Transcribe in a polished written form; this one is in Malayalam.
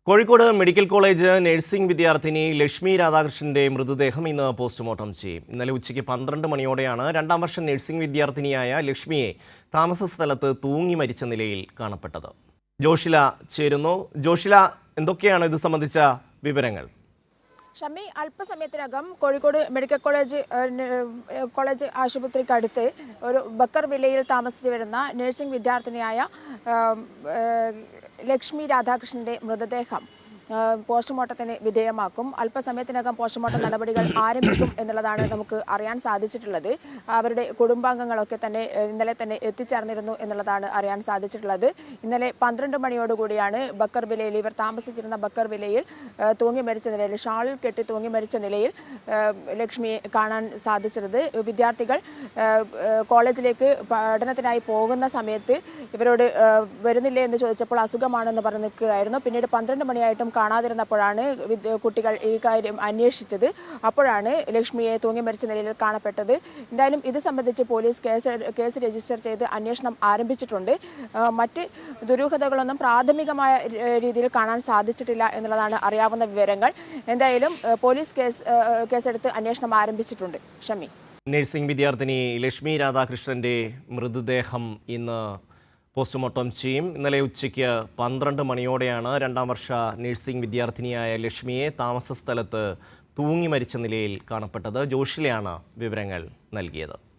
കോഴിക്കോട് മെഡിക്കൽ കോളേജ് നഴ്സിംഗ് വിദ്യാർത്ഥിനി ലക്ഷ്മി രാധാകൃഷ്ണന്റെ മൃതദേഹം ഇന്ന് പോസ്റ്റ്മോർട്ടം ചെയ്യും. ഇന്നലെ ഉച്ചയ്ക്ക് 12 മണിയോടെയാണ് രണ്ടാം വർഷ നഴ്സിംഗ് വിദ്യാർത്ഥിനിയായ ലക്ഷ്മിയെ താമസ സ്ഥലത്ത് തൂങ്ങി മരിച്ച നിലയിൽ കാണപ്പെട്ടത്. ജോഷില ചേരുന്നു. ജോഷില, എന്തൊക്കെയാണ് ഇത് സംബന്ധിച്ച വിവരങ്ങൾ? ഷമി, അല്പസമയത്തിനകം കോഴിക്കോട് മെഡിക്കൽ കോളേജ് ആശുപത്രിക്കടുത്ത് ഒരു ബക്കർ വില്ലയിൽ താമസിച്ചു വരുന്ന നഴ്സിംഗ് വിദ്യാർത്ഥിനിയായ ലക്ഷ്മി രാധാകൃഷ്ണന്റെ മൃതദേഹം പോസ്റ്റ്മോർട്ടത്തിന് വിധേയമാക്കും. അല്പസമയത്തിനകം പോസ്റ്റ്മോർട്ടം നടപടികൾ ആരംഭിക്കും എന്നുള്ളതാണ് നമുക്ക് അറിയാൻ സാധിച്ചിട്ടുള്ളത്. അവരുടെ കുടുംബാംഗങ്ങളൊക്കെ ഇന്നലെ തന്നെ എത്തിച്ചേർന്നിരുന്നു എന്നുള്ളതാണ് അറിയാൻ സാധിച്ചിട്ടുള്ളത്. ഇന്നലെ 12 മണിയോടുകൂടിയാണ് ബക്കർ വില്ലയിൽ, ഇവർ താമസിച്ചിരുന്ന ബക്കർ വില്ലയിൽ തൂങ്ങി മരിച്ച നിലയിൽ, ഷാളിൽ കെട്ടി തൂങ്ങി മരിച്ച നിലയിൽ ലക്ഷ്മിയെ കാണാൻ സാധിച്ചിരുന്നത്. വിദ്യാർത്ഥികൾ കോളേജിലേക്ക് പഠനത്തിനായി പോകുന്ന സമയത്ത് ഇവരോട് വരുന്നില്ലേ എന്ന് ചോദിച്ചപ്പോൾ അസുഖമാണെന്ന് പറഞ്ഞു നിൽക്കുകയായിരുന്നു. പിന്നീട് 12 മണിയായിട്ടും കാണാതിരുന്നപ്പോഴാണ് കുട്ടികൾ ഈ കാര്യം അന്വേഷിച്ചത്. അപ്പോഴാണ് ലക്ഷ്മിയെ തൂങ്ങി മരിച്ച നിലയിൽ കാണപ്പെട്ടത്. എന്തായാലും ഇത് സംബന്ധിച്ച് പോലീസ് കേസ് രജിസ്റ്റർ ചെയ്ത് അന്വേഷണം ആരംഭിച്ചിട്ടുണ്ട്. മറ്റ് ദുരൂഹതകളൊന്നും പ്രാഥമികമായ രീതിയിൽ കാണാൻ സാധിച്ചിട്ടില്ല എന്നുള്ളതാണ് അറിയാവുന്ന വിവരങ്ങൾ. എന്തായാലും പോലീസ് കേസെടുത്ത് അന്വേഷണം ആരംഭിച്ചിട്ടുണ്ട്. ഷമി, നഴ്സിംഗ് വിദ്യാർത്ഥിനി ലക്ഷ്മി രാധാകൃഷ്ണന്റെ മൃതദേഹം ഇന്ന് പോസ്റ്റ്മോർട്ടം ചെയ്യും. ഇന്നലെ ഉച്ചയ്ക്ക് 12 മണിയോടെയാണ് രണ്ടാം വർഷ നഴ്സിംഗ് വിദ്യാർത്ഥിനിയായ ലക്ഷ്മിയെ താമസ സ്ഥലത്ത് തൂങ്ങി മരിച്ച നിലയിൽ കാണപ്പെട്ടത്. ജോഷിലെയാണ് വിവരങ്ങൾ നൽകിയത്.